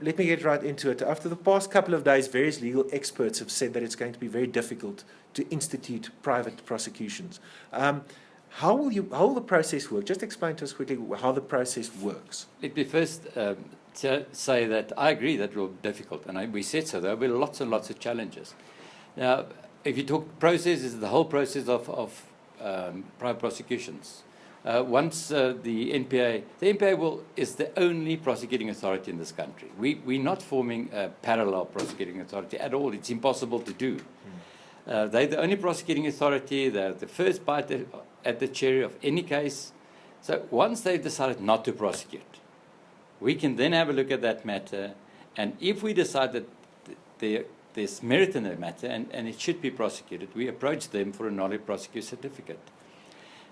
let me get right into it. After the past couple of days, various legal experts have said that it's going to be very difficult to institute private prosecutions. How will the process work? Just explain to us quickly how the process works. Let me first say that I agree that it will be difficult, and we said so. There will be lots and lots of challenges. Now, if you talk processes, the whole process of private prosecutions. Once the NPA is the only prosecuting authority in this country. We're not forming a parallel prosecuting authority at all. It's impossible to do. They're the only prosecuting authority. They're the first bite at the cherry of any case. So once they've decided not to prosecute, we can then have a look at that matter, and if we decide that there's merit in the matter and it should be prosecuted, we approach them for a knowledge prosecute certificate.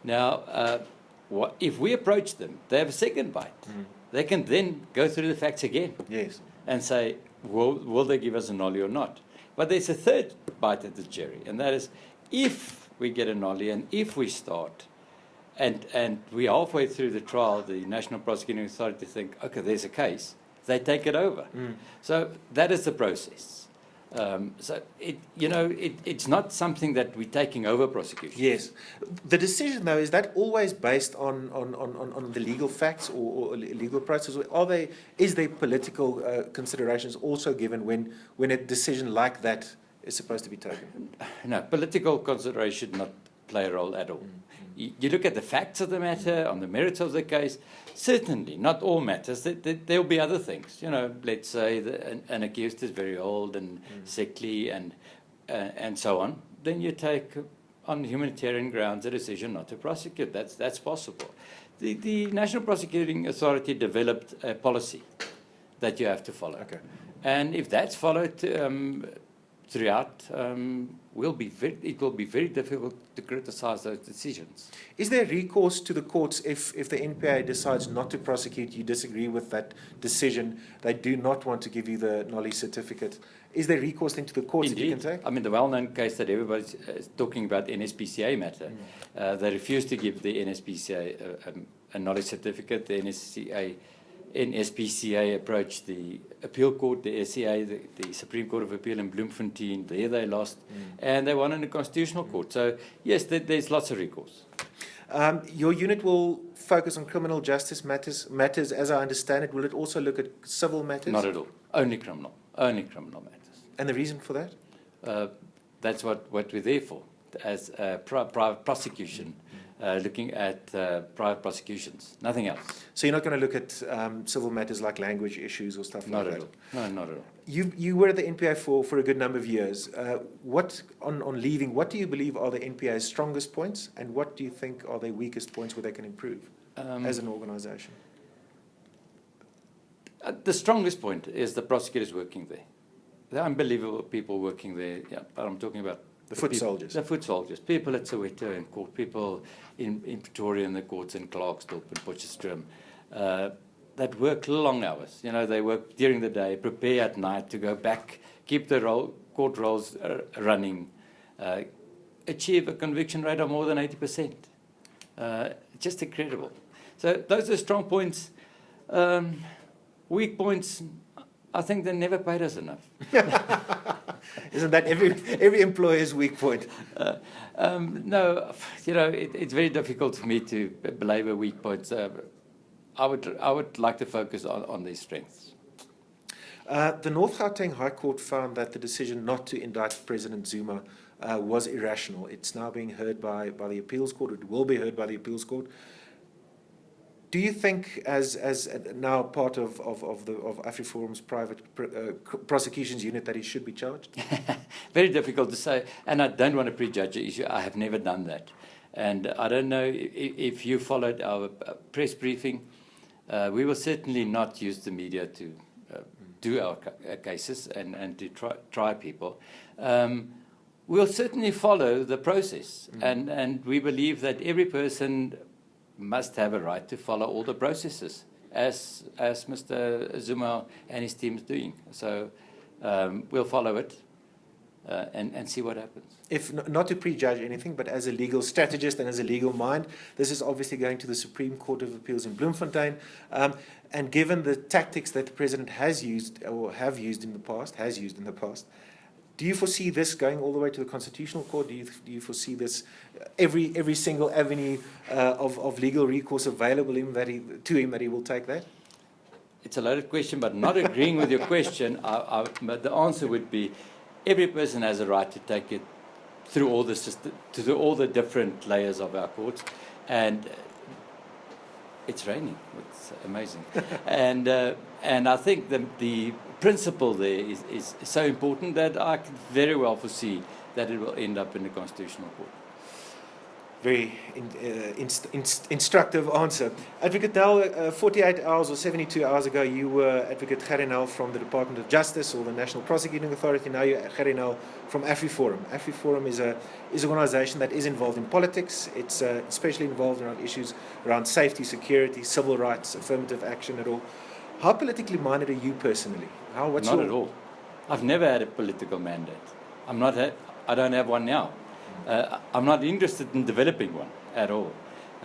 Now, if we approach them, they have a second bite. They can then go through the facts again. Yes. And say, will they give us a nollie or not? But there's a third bite at the cherry, and that is, if we get a nollie and if we start, and we're halfway through the trial, the National Prosecuting Authority think, okay, there's a case, they take it over. So that is the process. So it's not something that we're taking over prosecution. Yes. The decision, though, is that always based on the legal facts or legal process? Or is there political considerations also given when a decision like that is supposed to be taken? No, political consideration should not play a role at all. You look at the facts of the matter, on the merits of the case. Certainly, not all matters. There will be other things. Let's say an accused is very old and sickly and so on. Then you take, on humanitarian grounds, a decision not to prosecute. That's possible. The National Prosecuting Authority developed a policy that you have to follow. Okay. And if that's followed throughout, it will be very difficult to criticize those decisions. Is there recourse to the courts if the NPA decides not to prosecute, you disagree with that decision, they do not want to give you the knowledge certificate? Is there recourse into the courts that you can take? I mean, the well-known case that everybody's talking about, NSPCA matter, they refused to give the NSPCA a knowledge certificate. The NSPCA approached the appeal court, the SCA, the Supreme Court of Appeal in Bloemfontein. There they lost, and they won in the Constitutional Court. So, yes, there's lots of recourse. Your unit will focus on criminal justice matters, as I understand it. Will it also look at civil matters? Not at all. Only criminal matters. And the reason for that? That's what we're there for, as private prosecution. Looking at private prosecutions, nothing else. So you're not going to look at civil matters like language issues or stuff like that? Not at all. No, not at all. You were at the NPA for a good number of years. On leaving, what do you believe are the NPA's strongest points, and what do you think are their weakest points where they can improve as an organisation? The strongest point is the prosecutors working there. There are unbelievable people working there. Yeah, but I'm talking about the foot soldiers. The foot soldiers. People at Soweto in court, people in Pretoria in the courts, in Klerksdorp and Potchefstroom, that work long hours. They work during the day, prepare at night to go back, keep the court rolls running, achieve a conviction rate of more than 80%. Just incredible. So those are strong points. Weak points, I think they never paid us enough. Isn't that every employer's weak point? No, it's very difficult for me to belabor weak points. I would like to focus on these strengths. The North Gauteng High Court found that the decision not to indict President Zuma was irrational. It's now being heard by the appeals court. It will be heard by the appeals court. Do you think, as now part of AfriForum's private prosecutions unit, that he should be charged? Very difficult to say, and I don't want to prejudge the issue. I have never done that, and I don't know if you followed our press briefing. We will certainly not use the media to do our cases and to try people. We'll certainly follow the process, and we believe that every person must have a right to follow all the processes, as Mr. Zuma and his team is doing. So we'll follow it. and see what happens. Not to prejudge anything, but as a legal strategist and as a legal mind, this is obviously going to the Supreme Court of Appeals in Bloemfontein. And given the tactics that the President has used or has used in the past, do you foresee this going all the way to the Constitutional Court? Do you foresee this every single avenue of legal recourse available to him that he will take that? It's a loaded question, but not agreeing with your question, but the answer would be every person has a right to take it through all the different layers of our courts, and it's raining. It's amazing, and I think the principle there is so important that I can very well foresee that it will end up in the Constitutional Court. Very instructive answer. Advocate Nel, 48 hours or 72 hours ago, you were Advocate Gerrie Nel from the Department of Justice or the National Prosecuting Authority. Now you're Gerrie Nel from AfriForum. AfriForum is an organization that is involved in politics. It's especially involved around issues around safety, security, civil rights, affirmative action at all. How politically minded are you personally? Not at all. I've never had a political mandate. I don't have one now. I'm not interested in developing one at all.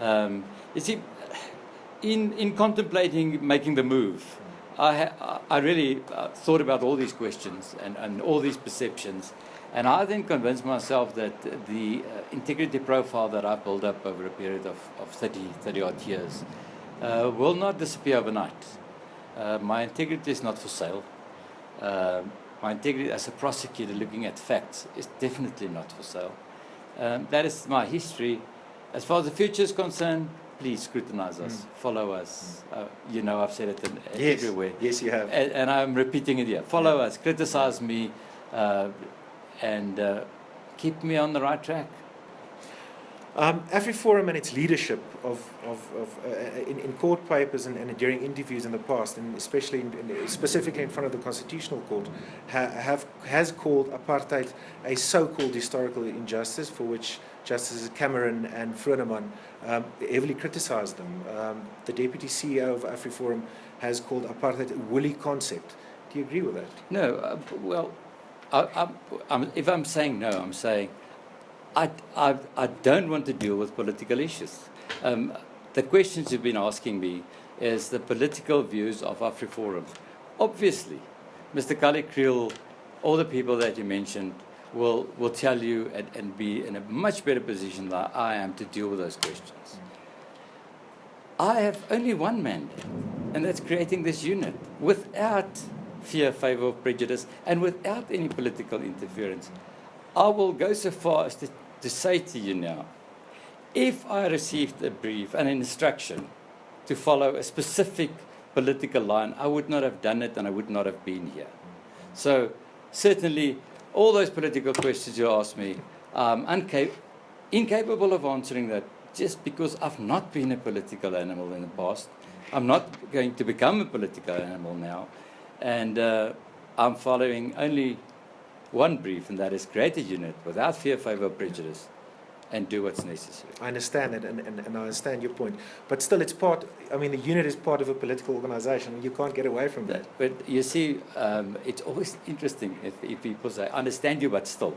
You see, in contemplating making the move, I really thought about all these questions and all these perceptions, and I then convinced myself that the integrity profile that I built up over a period of 30 odd years will not disappear overnight. My integrity is not for sale. My integrity as a prosecutor looking at facts is definitely not for sale. That is my history. As far as the future is concerned, please scrutinize us, follow us. I've said it everywhere. Yes, you have. And I'm repeating it here. Follow us, criticize me, and keep me on the right track. AfriForum and its leadership in court papers and during interviews in the past, and especially specifically in front of the Constitutional Court, has called apartheid a so-called historical injustice for which Justices Cameron and Vroneman heavily criticized them. The Deputy CEO of AfriForum has called apartheid a woolly concept. Do you agree with that? No. If I'm saying no, I'm saying I don't want to deal with political issues. The questions you've been asking me is the political views of AfriForum. Obviously, Mr. Kali Kriel, all the people that you mentioned will tell you and be in a much better position than I am to deal with those questions. I have only one mandate, and that's creating this unit without fear, favour, or prejudice, and without any political interference. I will go so far as to say to you now, if I received a brief, an instruction to follow a specific political line, I would not have done it and I would not have been here. So certainly all those political questions you asked me, I'm incapable of answering that just because I've not been a political animal in the past. I'm not going to become a political animal now. And I'm following only one brief, and that is create a unit without fear, favour, or prejudice, and do what's necessary. I understand it, and I understand your point. But still, the unit is part of a political organisation. You can't get away from that. But you see, it's always interesting if people say, understand you, but still.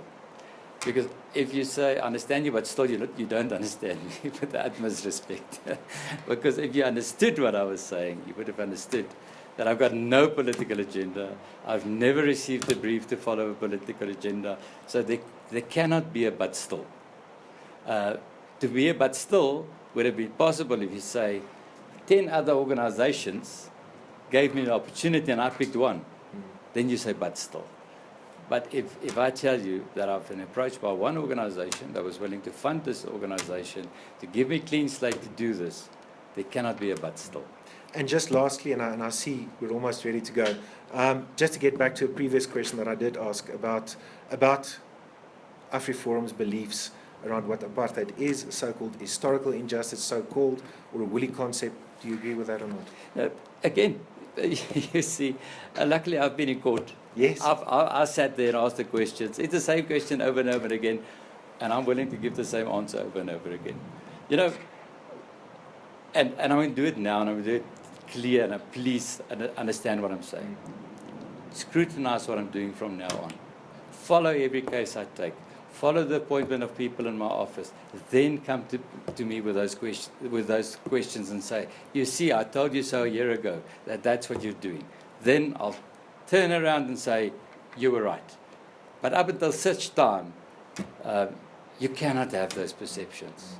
Because if you say, understand you, but still you don't understand me, with the utmost respect. Because if you understood what I was saying, you would have understood that I've got no political agenda. I've never received a brief to follow a political agenda. So there cannot be a but still. To be a but still would have been possible if you say 10 other organizations gave me an opportunity and I picked one. Then you say but still. But if I tell you that I've been approached by one organization that was willing to fund this organization, to give me clean slate to do this, there cannot be a but still. And just lastly, and I see we're almost ready to go, just to get back to a previous question that I did ask about AfriForum's beliefs around what apartheid is, so-called historical injustice, so-called, or a woolly concept. Do you agree with that or not? Again, you see, luckily I've been in court. Yes. I sat there and asked the questions. It's the same question over and over again, and I'm willing to give the same answer over and over again. And I'm going to do it now, and I'm going to do it clear, and please understand what I'm saying. Scrutinize what I'm doing from now on. follow every case I take, follow the appointment of people in my office, then come to me with those questions and say, you see, I told you so a year ago that that's what you're doing. Then I'll turn around and say, you were right. But up until such time, you cannot have those perceptions.